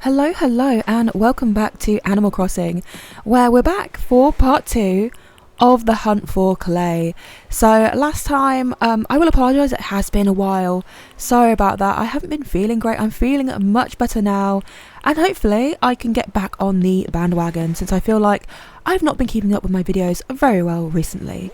Hello, and welcome back to Animal Crossing, where we're back for part 2 of the hunt for clay. So last time, I will apologise, it has been a while. Sorry about that. I haven't been feeling great. I'm feeling much better now, and hopefully I can get back on the bandwagon, since I feel like I've not been keeping up with my videos very well recently.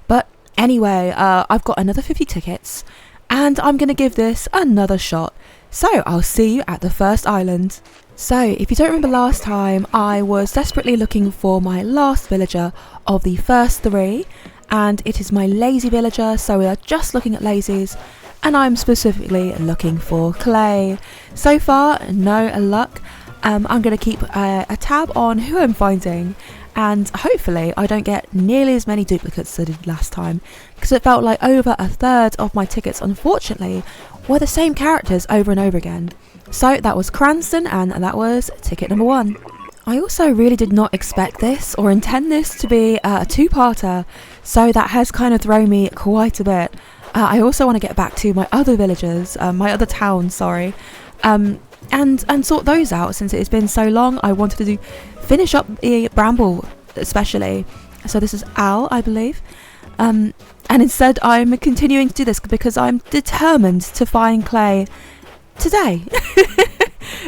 But anyway, I've got another 50 tickets, and I'm going to give this another shot. So I'll see you at the first island. So if you don't remember last time, I was desperately looking for my last villager of the first 3, and it is my lazy villager, so we are just looking at lazies, and I'm specifically looking for clay. So far, no luck. I'm going to keep a tab on who I'm finding, and hopefully I don't get nearly as many duplicates as I did last time, because it felt like over a third of my tickets, unfortunately, were the same characters over and over again. So that was Cranston, and that was ticket number 1. I also really did not expect this or intend this to be a 2-parter, so that has kind of thrown me quite a bit. I also want to get back to my other villagers, my other towns, and sort those out, since it has been so long. I wanted to finish up the Bramble especially. So this is Al, I believe. And instead I'm continuing to do this because I'm determined to find clay today.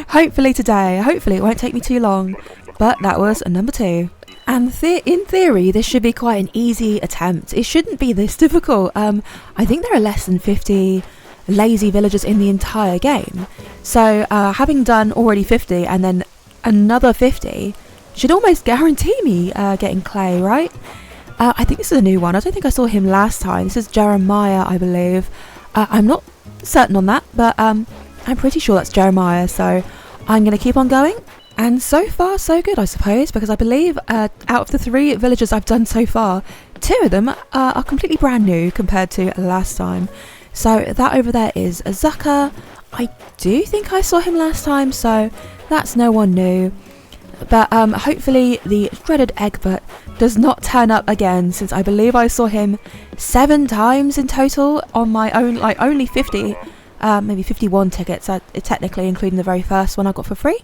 Hopefully today. Hopefully it won't take me too long. But that was number 2. And in theory, this should be quite an easy attempt. It shouldn't be this difficult. I think there are less than 50 lazy villagers in the entire game. So having done already 50 and then another 50 should almost guarantee me getting clay, right? I think this is a new one. I don't think I saw him last time. This is Jeremiah, I believe. I'm not certain on that, but I'm pretty sure that's Jeremiah, so I'm going to keep on going. And so far, so good, I suppose, because I believe out of the 3 villagers I've done so far, 2 of them are completely brand new compared to last time. So that over there is Zucker. I do think I saw him last time, so that's no one new. But hopefully the dreaded Egbert does not turn up again, since I believe I saw him 7 times in total on my own, like only 50, maybe 51 tickets, technically including the very first one I got for free.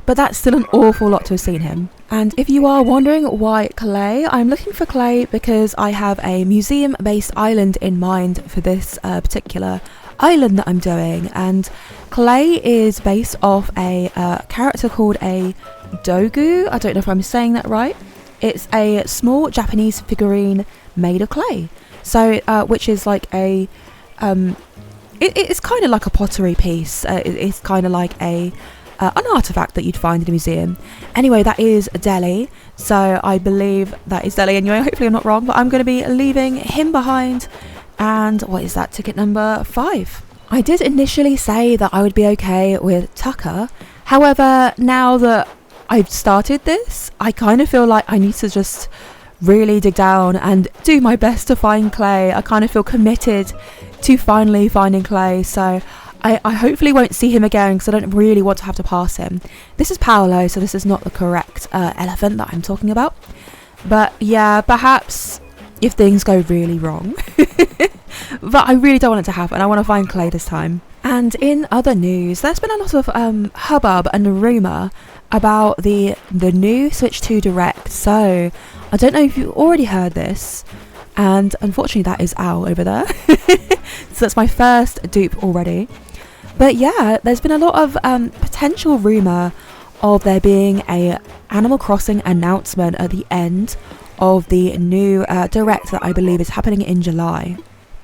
But that's still an awful lot to have seen him. And if you are wondering why clay, I'm looking for clay because I have a museum-based island in mind for this particular island that I'm doing. And clay is based off a character called a Dogu. I don't know if I'm saying that right. It's a small Japanese figurine made of clay. So, which is like a, it's kind of like a pottery piece. It's kind of like an artifact that you'd find in a museum. Anyway, that is Delhi. So I believe that is Delhi anyway. Hopefully I'm not wrong, but I'm going to be leaving him behind. And what is that? Ticket number 5. I did initially say that I would be okay with Tucker. However, now that I've started this, I kind of feel like I need to just really dig down and do my best to find clay. I kind of feel committed to finally finding clay, so I hopefully won't see him again because I don't really want to have to pass him. This is Paolo, so this is not the correct elephant that I'm talking about. But yeah, perhaps if things go really wrong. But I really don't want it to happen. I want to find clay this time. And in other news, there's been a lot of hubbub and rumour about the new Switch 2 Direct. So I don't know if you already heard this, and unfortunately that is Al over there. So that's my first dupe already. But yeah, there's been a lot of potential rumour of there being a Animal Crossing announcement at the end of the new Direct that I believe is happening in July.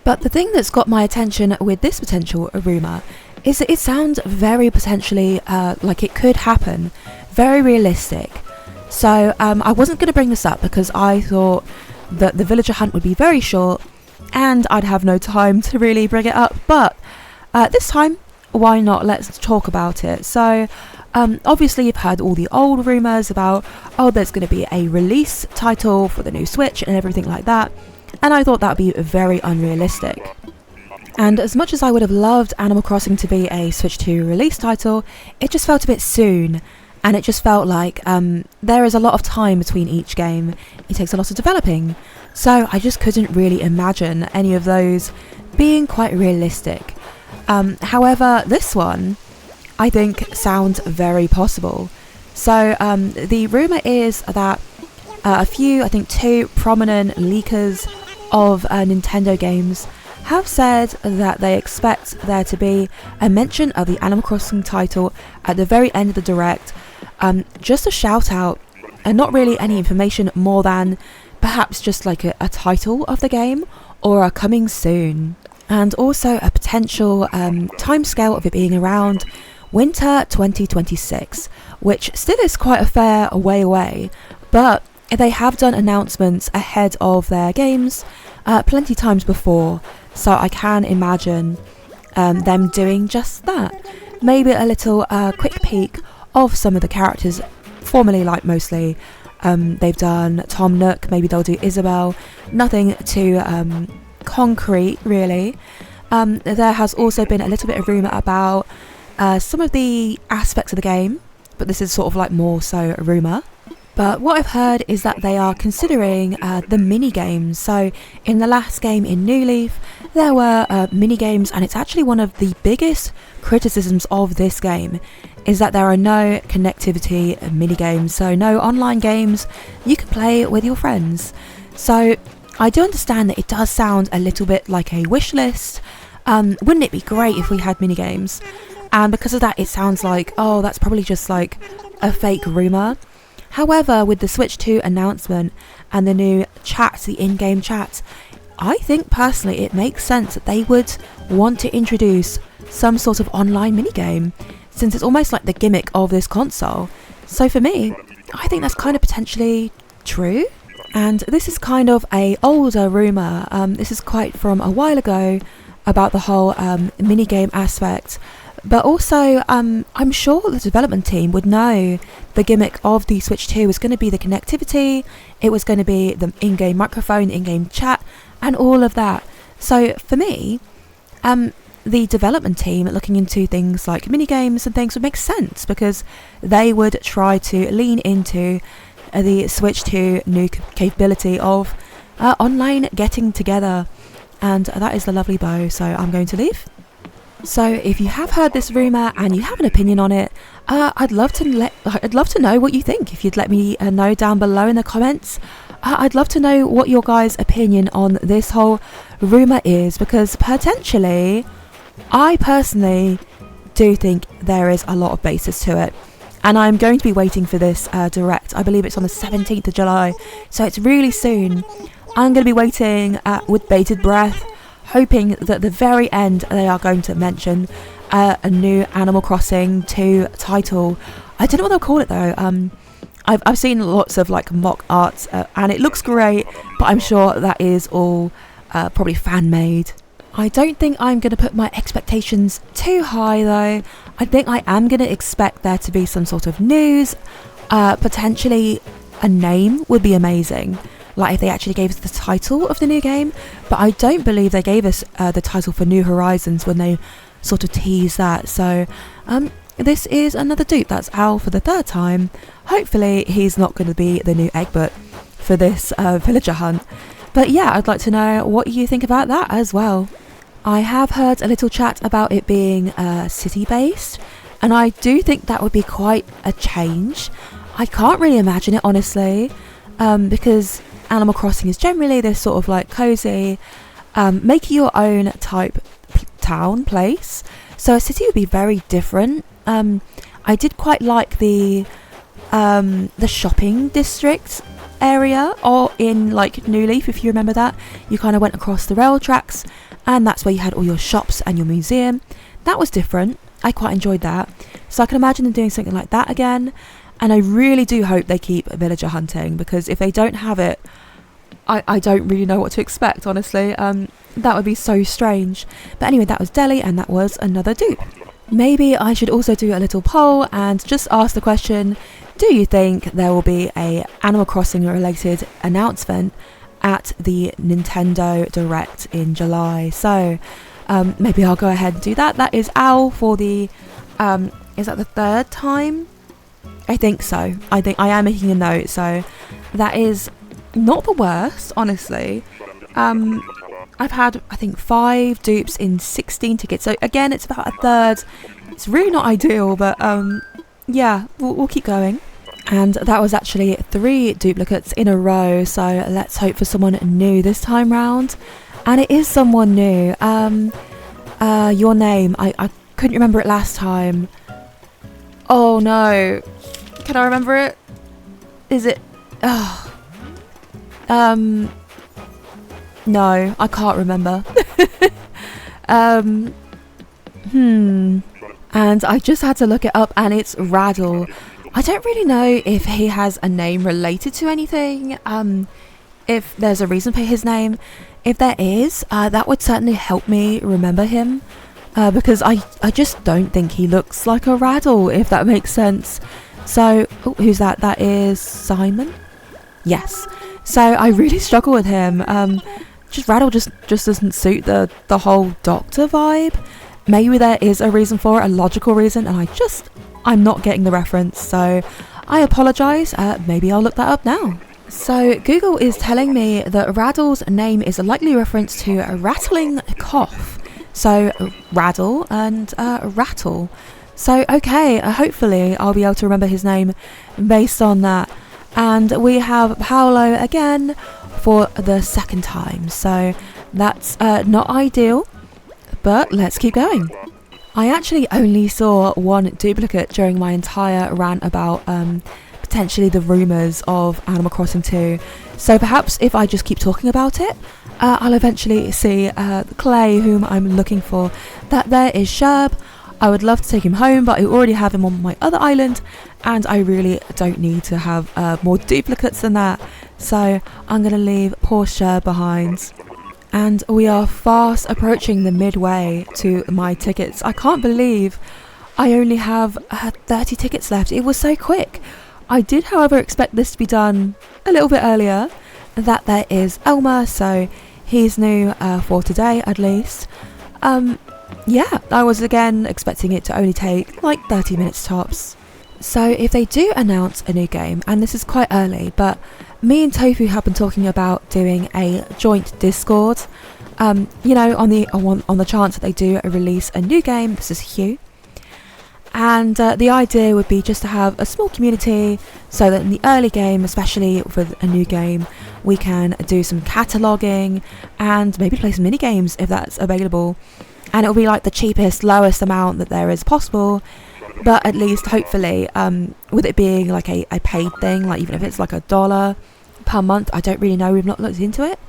But the thing that's got my attention with this potential rumour is that it sounds very potentially like it could happen, very realistic. So I wasn't going to bring this up because I thought that the villager hunt would be very short and I'd have no time to really bring it up. But this time, why not? Let's talk about it. So obviously you've heard all the old rumours about, oh, there's going to be a release title for the new Switch and everything like that. And I thought that would be very unrealistic. And as much as I would have loved Animal Crossing to be a Switch 2 release title, it just felt a bit soon. And it just felt like there is a lot of time between each game. It takes a lot of developing. So I just couldn't really imagine any of those being quite realistic. However, this one, I think sounds very possible. So the rumour is that a few, I think 2 prominent leakers of Nintendo games have said that they expect there to be a mention of the Animal Crossing title at the very end of the Direct. Just a shout out, and not really any information more than perhaps just like a title of the game or a coming soon. And also a potential timescale of it being around winter 2026, which still is quite a fair way away, but they have done announcements ahead of their games plenty times before, so I can imagine them doing just that. Maybe a little quick peek of some of the characters formerly, like mostly they've done Tom Nook, maybe they'll do Isabelle, nothing too concrete really. There has also been a little bit of rumour about some of the aspects of the game, but this is sort of like more so a rumour. But what I've heard is that they are considering the mini games. So in the last game in New Leaf, there were mini games, and it's actually one of the biggest criticisms of this game is that there are no connectivity mini games, so no online games you can play with your friends. So I do understand that it does sound a little bit like a wish list. Wouldn't it be great if we had mini games? And because of that, it sounds like, oh, that's probably just like a fake rumour. However, with the Switch 2 announcement and the new chat, the in-game chat, I think personally it makes sense that they would want to introduce some sort of online minigame, since it's almost like the gimmick of this console. So for me, I think that's kind of potentially true. And this is kind of a older rumour. This is quite from a while ago about the whole minigame aspect. But also, I'm sure the development team would know the gimmick of the Switch 2 was going to be the connectivity, it was going to be the in-game microphone, in-game chat, and all of that. So for me, the development team looking into things like minigames and things would make sense, because they would try to lean into the Switch 2 new capability of online getting together. And that is the lovely bow, so I'm going to leave. So if you have heard this rumour and you have an opinion on it, I'd love to know what you think. If you'd let me know down below in the comments, I'd love to know what your guys' opinion on this whole rumour is, because potentially, I personally do think there is a lot of basis to it. And I'm going to be waiting for this Direct. I believe it's on the 17th of July, so it's really soon. I'm going to be waiting with bated breath, hoping that at the very end they are going to mention a new Animal Crossing 2 title. I don't know what they'll call it though. I've seen lots of like mock arts and it looks great, but I'm sure that is all probably fan made. I don't think I'm going to put my expectations too high though. I think I am going to expect there to be some sort of news, potentially a name would be amazing. Like if they actually gave us the title of the new game, but I don't believe they gave us the title for New Horizons when they sort of teased that. So this is another dupe. That's Al for the 3rd time. Hopefully he's not going to be the new Egbert for this villager hunt. But yeah, I'd like to know what you think about that as well. I have heard a little chat about it being city-based, and I do think that would be quite a change. I can't really imagine it honestly, because Animal Crossing is generally this sort of like cozy, make your own type town place. So a city would be very different. I did quite like the shopping district area, or in like New Leaf, if you remember that. You kind of went across the rail tracks, and that's where you had all your shops and your museum. That was different. I quite enjoyed that. So I can imagine them doing something like that again. And I really do hope they keep villager hunting, because if they don't have it, I don't really know what to expect, honestly. That would be so strange. But anyway, that was Delhi, and that was another dupe. Maybe I should also do a little poll and just ask the question, do you think there will be a Animal Crossing related announcement at the Nintendo Direct in July? So maybe I'll go ahead and do that. That is Al for the, is that the 3rd time? I think so. I think I am making a note, so that is not the worst, honestly. I've had, I think, 5 dupes in 16 tickets, so again, it's about a third It's really not ideal, but yeah, we'll keep going. And that was actually 3 duplicates in a row, so let's hope for someone new this time round. And it is someone new. Your name, I couldn't remember it last time. Oh no, can I remember it? Is it, no, I can't remember. And I just had to look it up, and it's Raddle. I don't really know if he has a name related to anything, if there's a reason for his name. If there is, that would certainly help me remember him, because I just don't think he looks like a Raddle, if that makes sense. So, who's that? That is Simon? Yes. So I really struggle with him. Just Raddle just doesn't suit the whole doctor vibe. Maybe there is a reason for it, a logical reason, and I'm not getting the reference, so I apologise. Maybe I'll look that up now. So Google is telling me that Raddle's name is a likely reference to a rattling cough. So Raddle and rattle. So okay, hopefully I'll be able to remember his name based on that. And we have Paolo again for the second time. So that's not ideal, but let's keep going. I actually only saw 1 duplicate during my entire rant about potentially the rumours of Animal Crossing 2. So perhaps if I just keep talking about it, I'll eventually see Clay, whom I'm looking for. That there is Sherb. I would love to take him home, but I already have him on my other island, and I really don't need to have more duplicates than that. So I'm going to leave poor Sherb behind. And we are fast approaching the midway to my tickets. I can't believe I only have 30 tickets left. It was so quick. I did, however, expect this to be done a little bit earlier. That there is Elmer, so he's new for today at least. Yeah, I was again expecting it to only take like 30 minutes tops. So if they do announce a new game, and this is quite early, but me and Tofu have been talking about doing a joint Discord. You know, on the chance that they do release a new game. This is Hugh. And the idea would be just to have a small community so that in the early game, especially with a new game, we can do some cataloguing and maybe play some mini games if that's available. And it'll be like the cheapest, lowest amount that there is possible, but at least hopefully with it being like a paid thing, like even if it's like $1 per month, I don't really know, we've not looked into it.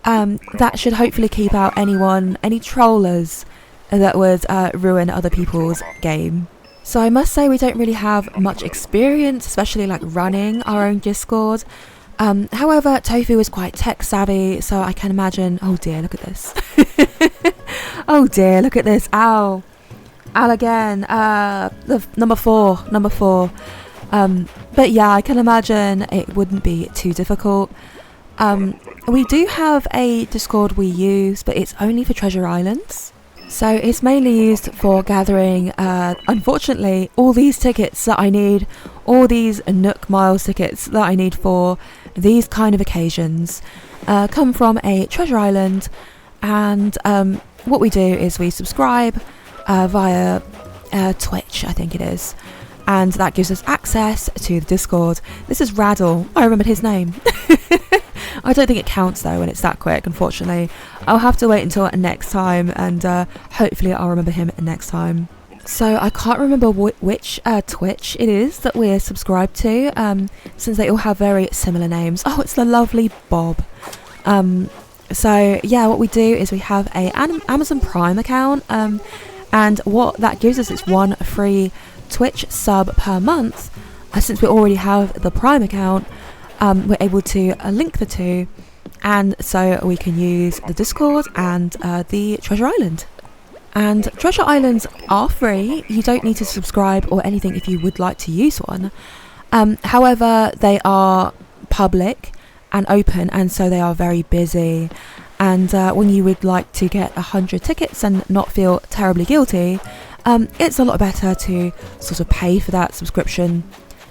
That should hopefully keep out any trollers that would ruin other people's game. So I must say we don't really have much experience, especially like running our own Discord. However, Tofu is quite tech savvy, so I can imagine. Oh dear, look at this. Oh dear, look at this. Ow. Ow again. The number four. But yeah, I can imagine it wouldn't be too difficult. We do have a Discord we use, but it's only for Treasure Islands. So it's mainly used for gathering, unfortunately, all these tickets that I need, all these Nook Miles tickets that I need for these kind of occasions, come from a Treasure Island. And what we do is we subscribe via Twitch, I think it is. And that gives us access to the Discord. This is Raddle. I remembered his name. I don't think it counts though when it's that quick, unfortunately. I'll have to wait until next time, and hopefully I'll remember him next time. So I can't remember which Twitch it is that we're subscribed to, since they all have very similar names. Oh, it's the lovely Bob. So yeah, what we do is we have a Amazon Prime account, and what that gives us is 1 free Twitch sub per month. Since we already have the Prime account, we're able to link the two, and so we can use the Discord and the Treasure Island. And Treasure Islands are free. You don't need to subscribe or anything if you would like to use one. However, they are public and open, and so they are very busy. And when you would like to get 100 tickets and not feel terribly guilty, it's a lot better to sort of pay for that subscription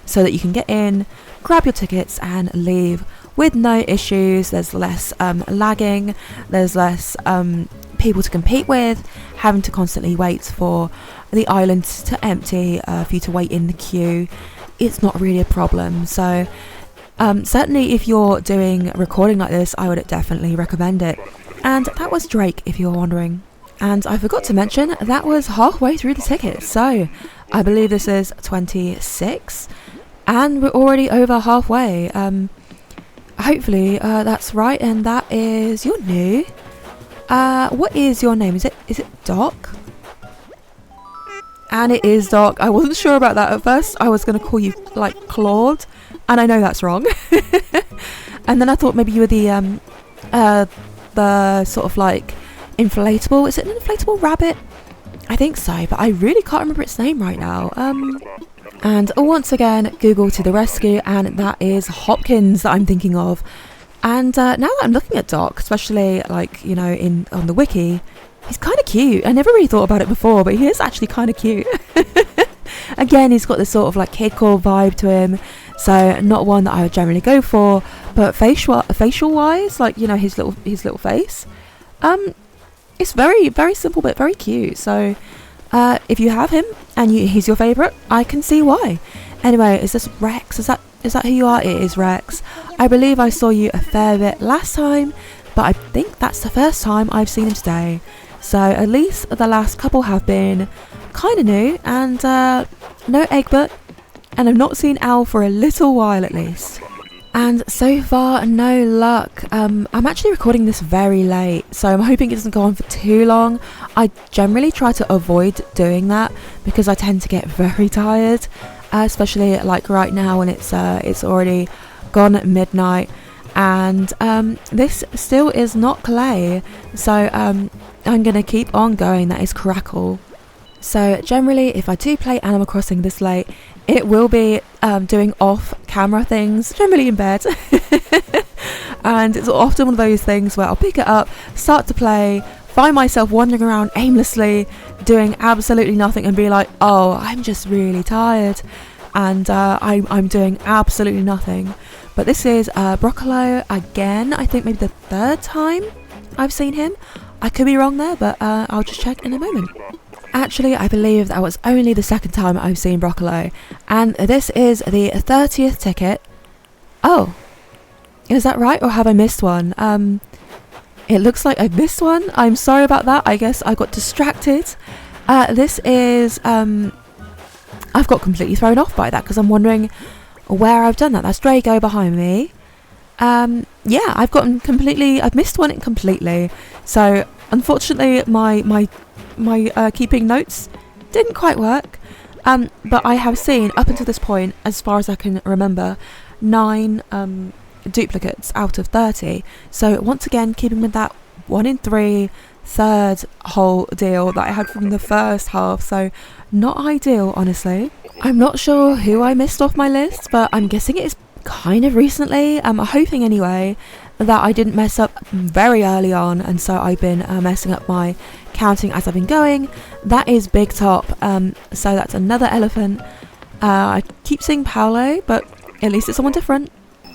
so that you can get in, grab your tickets and leave with no issues. There's less lagging, there's less people to compete with, having to constantly wait for the island to empty for you to wait in the queue. It's not really a problem. So certainly if you're doing recording like this, I would definitely recommend it. And that was Drake, if you're wondering. And I forgot to mention, that was halfway through the ticket. So I believe this is 26 and we're already over halfway. Hopefully that's right, and that is, you're new. What is your name? Is it Doc? And it is Doc. I wasn't sure about that at first. I was going to call you like Claude, and I know that's wrong. And then I thought maybe you were the sort of like inflatable. Is it an inflatable rabbit? I think so, but I really can't remember its name right now. And once again, Google to the rescue, and that is Hopkins that I'm thinking of. And now that I'm looking at Doc, especially like, you know, on the wiki, he's kind of cute. I never really thought about it before, but he is actually kind of cute. Again, he's got this sort of like kid core vibe to him, so not one that I would generally go for. But facial wise, like, you know, his little face, it's very, very simple but very cute. So if you have him and he's your favourite, I can see why. Anyway, is this Rex? Is that who you are? It is Rex. I believe I saw you a fair bit last time, but I think that's the first time I've seen him today. So at least the last couple have been kind of new, and no Egbert, and I've not seen Al for a little while at least. And so far, no luck. I'm actually recording this very late, so I'm hoping it doesn't go on for too long. I generally try to avoid doing that because I tend to get very tired, especially like right now when it's already gone at midnight, and this still is not clay. So I'm gonna keep on going. That is Crackle. So generally, if I do play Animal Crossing this late, it will be doing off-camera things, generally in bed. And it's often one of those things where I'll pick it up, start to play, find myself wandering around aimlessly, doing absolutely nothing, and be like, oh, I'm just really tired. And I'm doing absolutely nothing. But this is Broccolo again. I think maybe the third time I've seen him. I could be wrong there, but I'll just check in a moment. Actually, I believe that was only the second time I've seen Broccolo, and this is the 30th ticket. Oh, is that right, or have I missed one? It looks like I've missed one. I'm sorry about that. I guess I got distracted. This is, I've got completely thrown off by that because I'm wondering where I've done that. That's Drago behind me. Yeah, I've missed one completely. So unfortunately, my keeping notes didn't quite work, but I have seen up until this point, as far as I can remember, 9 duplicates out of 30. So once again, keeping with that 1 in 3 third whole deal that I had from the first half, so not ideal, honestly. I'm not sure who I missed off my list, but I'm guessing it is kind of recently. I'm hoping anyway that I didn't mess up very early on, and so I've been messing up my counting as I've been going. That is Big Top, so that's another elephant. I keep seeing Paolo, but at least it's someone different.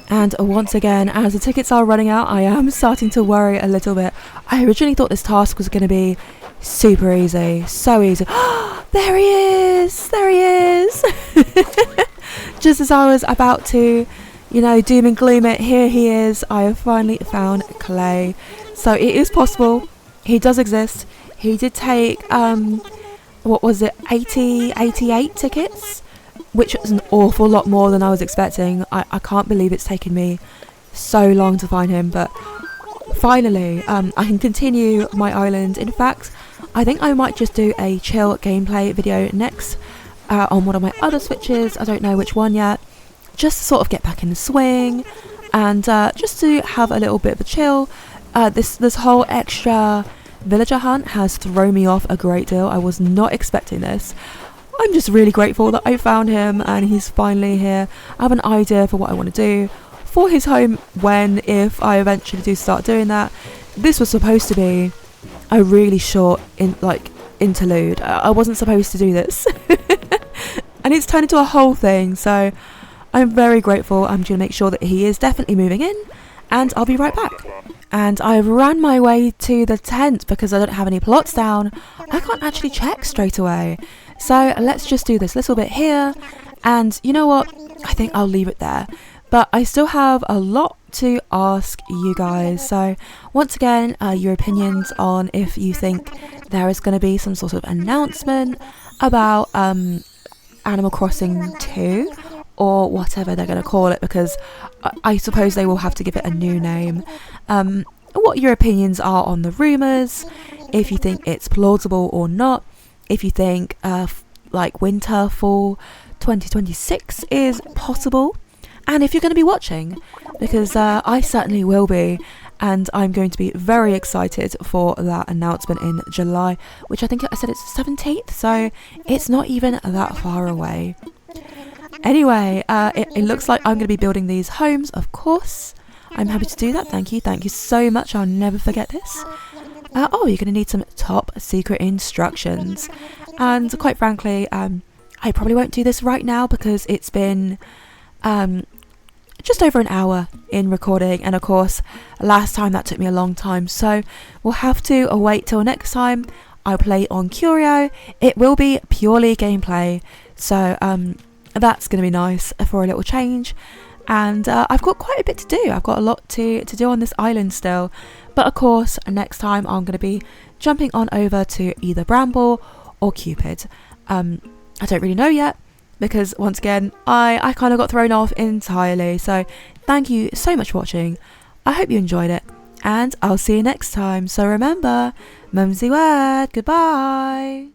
And once again, as the tickets are running out, I am starting to worry a little bit. I originally thought this task was going to be super easy, so easy. There he is! There he is! Just as I was about to, you know, doom and gloom it, here he is. I have finally found Clay. So it is possible. He does exist. He did take, what was it, 88 tickets? Which was an awful lot more than I was expecting. I can't believe it's taken me so long to find him, but finally I can continue my island. In fact, I think I might just do a chill gameplay video next on one of my other switches. I don't know which one yet, just to sort of get back in the swing and just to have a little bit of a chill. This whole extra villager hunt has thrown me off a great deal. I was not expecting this. I'm just really grateful that I found him and he's finally here. I have an idea for what I want to do for his home if I eventually do start doing that. This was supposed to be a really short interlude. I wasn't supposed to do this. And it's turned into a whole thing, so I'm very grateful. I'm going to make sure that he is definitely moving in, and I'll be right back. and I've ran my way to the tent because I don't have any plots down. I can't actually check straight away. So let's just do this little bit here, and you know what? I think I'll leave it there. But I still have a lot to ask you guys. So once again, your opinions on if you think there is going to be some sort of announcement about Animal Crossing 2 or whatever they're going to call it, because I suppose they will have to give it a new name. What your opinions are on the rumours, if you think it's plausible or not, if you think like winter, fall 2026 is possible, and if you're going to be watching, because I certainly will be, and I'm going to be very excited for that announcement in July, which I think I said it's the 17th, so it's not even that far away. Anyway, it looks like I'm going to be building these homes, of course. I'm happy to do that. Thank you so much. I'll never forget this. Oh, you're going to need some top secret instructions. And quite frankly, I probably won't do this right now because it's been just over an hour in recording, and of course last time that took me a long time, so we'll have to wait till next time I play on Curio. It will be purely gameplay, so that's going to be nice for a little change. And I've got quite a bit to do. I've got a lot to do on this island still, but of course next time I'm going to be jumping on over to either Bramble or Cupid. I don't really know yet, because once again I kind of got thrown off entirely. So thank you so much for watching. I hope you enjoyed it, and I'll see you next time. So remember, MumsyWord, goodbye.